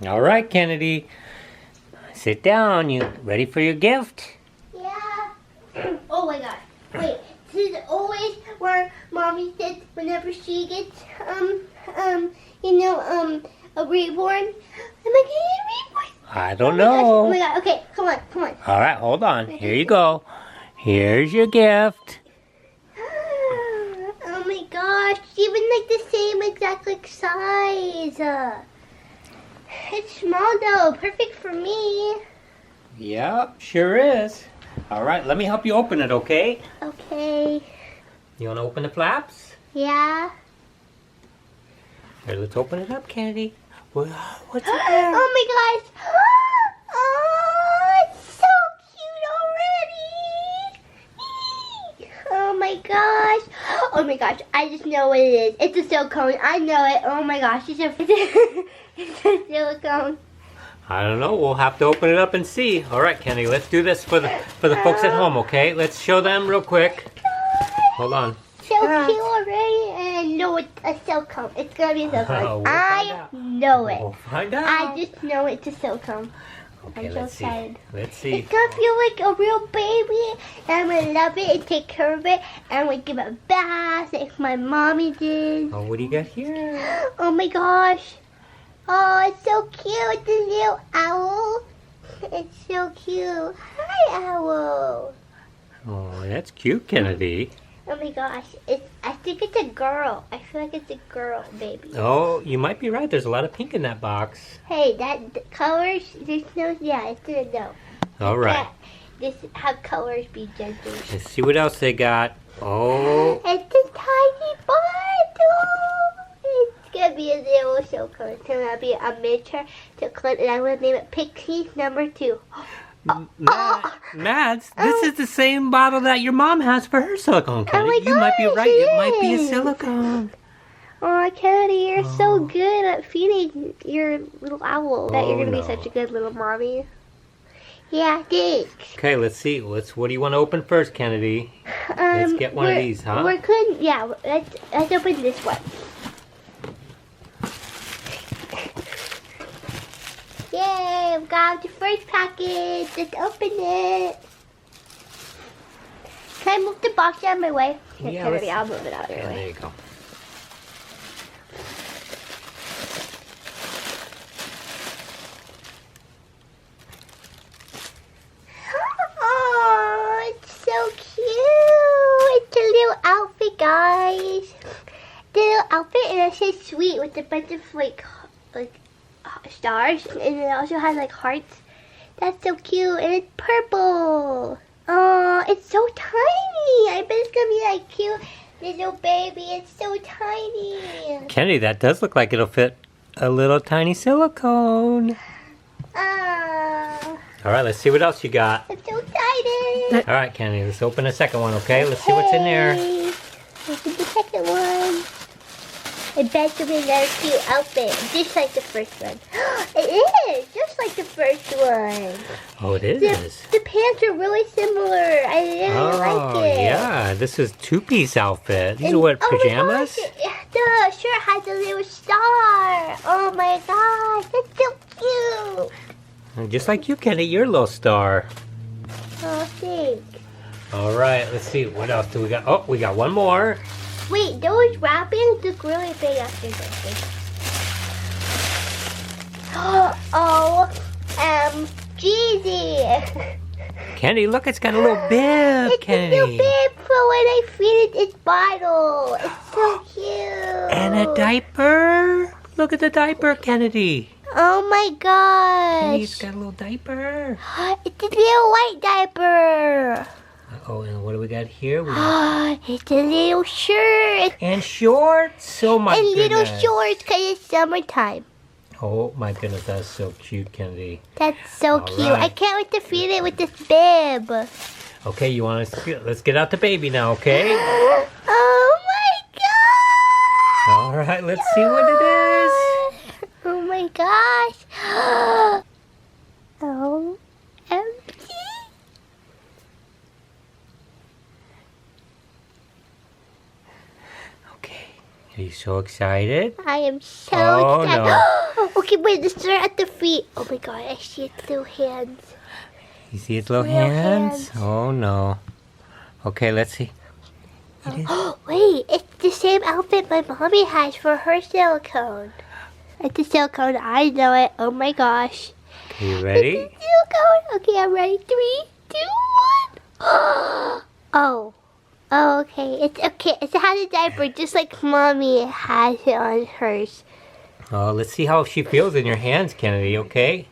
All right, Kennedy. Sit down. You ready for your gift? Yeah. Oh my gosh. Wait, this is always where Mommy sits whenever she gets, a reborn. Am I getting a reborn? I don't Oh know. my god. Okay, come on. All right, hold on. Here you go. Here's your gift. Oh my gosh, even like the same exact like size. It's small though, perfect for me. Yep, sure is. All right, let me help you open it, okay? Okay. You want to open the flaps? Yeah. Here, let's open it up, Kennedy. What's in there? Oh my gosh. Oh, it's so cute already. Oh my gosh. Oh my gosh, I just know what it is. It's a silicone. I know it. Oh my gosh, it's a silicone. I don't know. We'll have to open it up and see. All right, Kennedy, let's do this for the folks at home, okay? Let's show them real quick. Hold on. So cute already, and I know it's a silicone. It's gonna be a silicone. We'll find I out. know it. We'll find out. I just know it's a silicone. Okay, I'm so let's see. excited. Let's see. It's gonna feel like a real baby, and I'm gonna love it and take care of it, and I'm gonna give it a bath like my mommy did. Oh, what do you got here? Oh my gosh. Oh, it's so cute. It's a little owl. It's so cute. Hi, owl. Oh, that's cute, Kennedy. Oh my gosh. I think it's a girl. I feel like it's a girl baby. Oh, you might be right. There's a lot of pink in that box. Hey, that colors, there's no, yeah, it's a no. All right. Just have colors be gentle. Let's see what else they got. Oh, It's a tiny bottle. It's gonna be a little silicone. It's gonna be a miniature chocolate, and I'm gonna name it Pixie number 2. Mads, this is the same bottle that your mom has for her silicone, Kennedy. my You might be gosh, right. it It might be a is. silicone. Oh, Kennedy, you're so Oh. good at feeding your little owl. That you're Oh, gonna be no. such a good little mommy. Yeah, thanks. Okay, let's see. What do you want to open first, Kennedy? Let's get one of we're- these, huh? We're good. Yeah, let's open this one. Yay, we got the first package. Let's open it. Can I move the box out of my way? Yeah, Kennedy, let's- I'll move it out of your Yeah, way. there you go. Oh, it's so cute. It's a little outfit, guys. The little outfit, and it says sweet with a bunch of like stars, and it also has like hearts. That's so cute, and it's purple. Oh, it's so tiny. I bet it's gonna be like cute little baby. It's so tiny. Kennedy, that does look like it'll fit a little tiny silicone. Oh, All right, let's see what else you got. I'm so excited. All right, Kennedy, let's open the second one, okay? Let's see what's in there. Okay. Open the second one. I bet it'll be another cute outfit, just like the first one. It is, just like the first one. Oh, it is. The pants are really similar. I really Oh, like it. yeah. This is two-piece outfit. These And- are what, oh my pajamas? gosh, the shirt has a little star. Oh my gosh, that's so cute. Just like you, Kennedy, you're a little star. Oh, thanks. All right, let's see. What else do we got? Oh, we got one more. Wait, those wrappings look really big after this. Jeezy. Kennedy, look, it's got a little bib, It's a Kennedy. little bib for when I feed it its bottle. It's so cute. And a diaper. Look at the diaper, Kennedy. Oh my Kennedy's gosh. got a little diaper. It's a little white diaper. Oh, and what do we got here? We got... It's a little shirt. And shorts. Oh, my And goodness. little shorts because it's summertime. Oh, my goodness, that's so cute, Kennedy. That's so All cute. I right. can't wait to feed it with this bib. Okay, you want to... Let's get out the baby now, okay? Oh my god! All right, let's see what it is. Oh my gosh! Oh, empty. Okay, Are you so excited? I am so Oh, excited. no. Okay, wait, let's start at the feet. Oh my god, I see its little hands. You see its little Little hands? hands. Oh no. Okay, let's see. It is. Oh, wait, it's the same outfit my mommy has for her silicone. It's the silicone, I know it. Oh my gosh. Okay, you ready? It's the silicone. Okay, I'm ready. 3, 2, 1. Oh. Oh, okay. It's okay. It has a diaper just like mommy has it on hers. Oh, let's see how she feels in your hands, Kennedy, okay?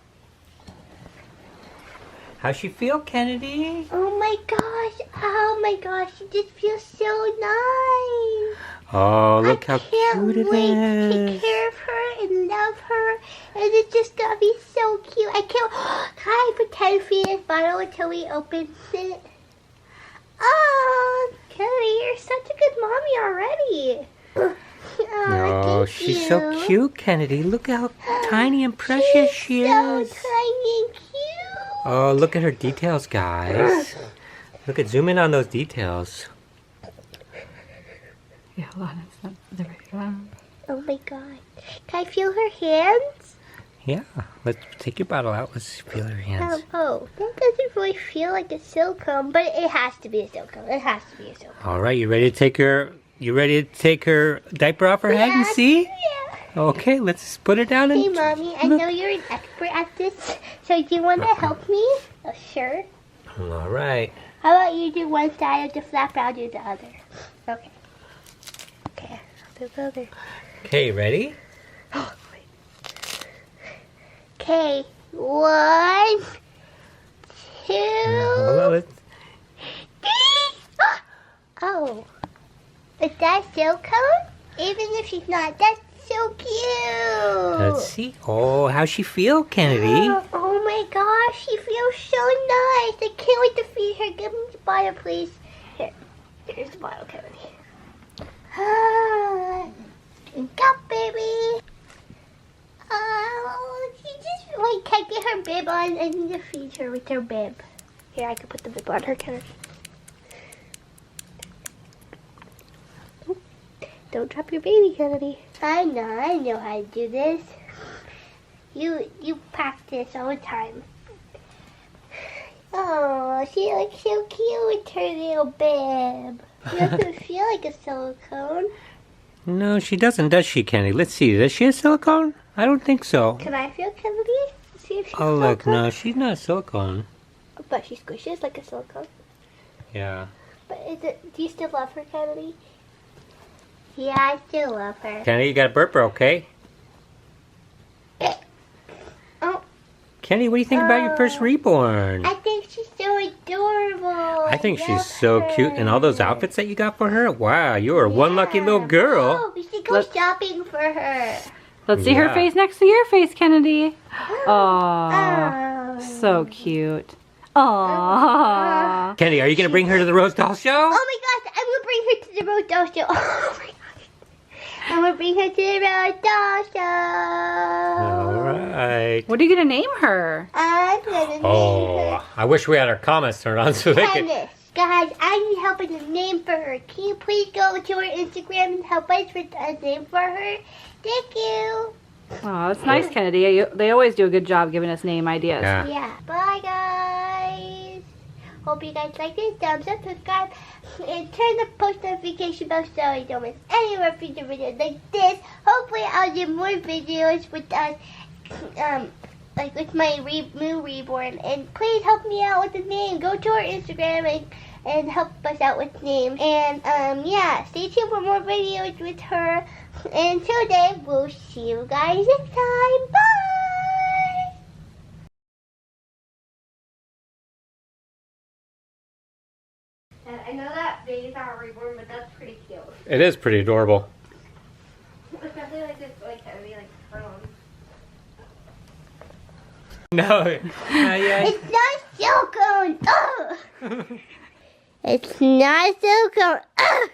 How's she feel, Kennedy? Oh my gosh. Oh my gosh. It just feels so nice. Oh, look how I can't cute it wait to is. take care of her and love her. And it's just gonna be so cute. I can't. Can I pretend for this bottle until we open it? Oh, Kelly, you're such a good mommy already. Oh, thank she's you. so cute, Kennedy. Look how tiny and precious she so is. tiny and cute. Oh, look at her details, guys. Look at, zoom in on those details. Yeah, hold on. It's not the right one. Oh my god. Can I feel her hands? Yeah, let's take your bottle out. Let's feel her hands. Oh, that doesn't really feel like a silicone, but it has to be a silicone. It has to be a silicone. All right, you ready to take her? You ready to take her diaper off her head and see? Yeah. Okay, let's put her down and Hey, Mommy, I know you're an expert at this, so do you want to help me? Oh, sure. All right. How about you do one side of the flap, I'll do the other. Okay. Okay, I'll do the other. Okay, ready? Okay, 1, 2, Hold on, let's- 3. Oh, is that silicone? Even if she's not, that's so cute. Let's see. Oh, how's she feel, Kennedy? Oh my gosh, she feels so nice. I can't wait to feed her. Give me the bottle, please. Here's the bottle, Kennedy. Drink up, baby. Oh, she just like can't get her bib on. I need to feed her with her bib. Here, I can put the bib on her, Kennedy. Don't drop your baby, Kennedy. I know how to do this. You practice all the time. Oh, she looks so cute with her little bib. She doesn't feel like a silicone. No, she doesn't, does she, Kennedy? Let's see. Does she have silicone? I don't think so. Can I feel Kennedy? See if she's Oh, look. silicone? No, she's not silicone. But she squishes like a silicone. Yeah. But do you still love her, Kennedy? Yeah, I still love her. Kennedy, you got a burper, okay? Oh, Kennedy, what do you think about your first reborn? I think she's so adorable. I think love she's so cute. And all those her. outfits that you got for her? Wow, you are one lucky little girl. Oh, we should go Look. shopping for her. Let's see her Yeah. face next to your face, Kennedy. Aww. Oh. So cute. Aww. Kennedy, are you going to bring her to the Rose Doll Show? Oh my gosh, I'm gonna bring her to the Rose Doll Show. Oh my gosh. I'm gonna bring her to the Rose Doll Show. All right. What are you going to name her? I'm gonna name Oh, her I wish we had our comments turned on so they could. Tennis. Guys, I need help with a name for her. Can you please go to her Instagram and help us with a name for her? Thank you. Oh, that's nice, Kennedy. They always do a good job giving us name ideas. Yeah. Yeah. Bye, guys. Hope you guys like this. Thumbs up, subscribe, and turn the post notification bell so you don't miss any of our future videos like this. Hopefully, I'll do more videos with us, like with my new reborn. And please help me out with the name. Go to our Instagram and help us out with names. And yeah, stay tuned for more videos with her. And until then, we'll see you guys next time. Bye. I know that baby's not reborn, but that's pretty cute. It is pretty adorable. Especially like this, like heavy, like phone. No, yeah. It's not silicone. Ugh. It's not silicone. Ugh.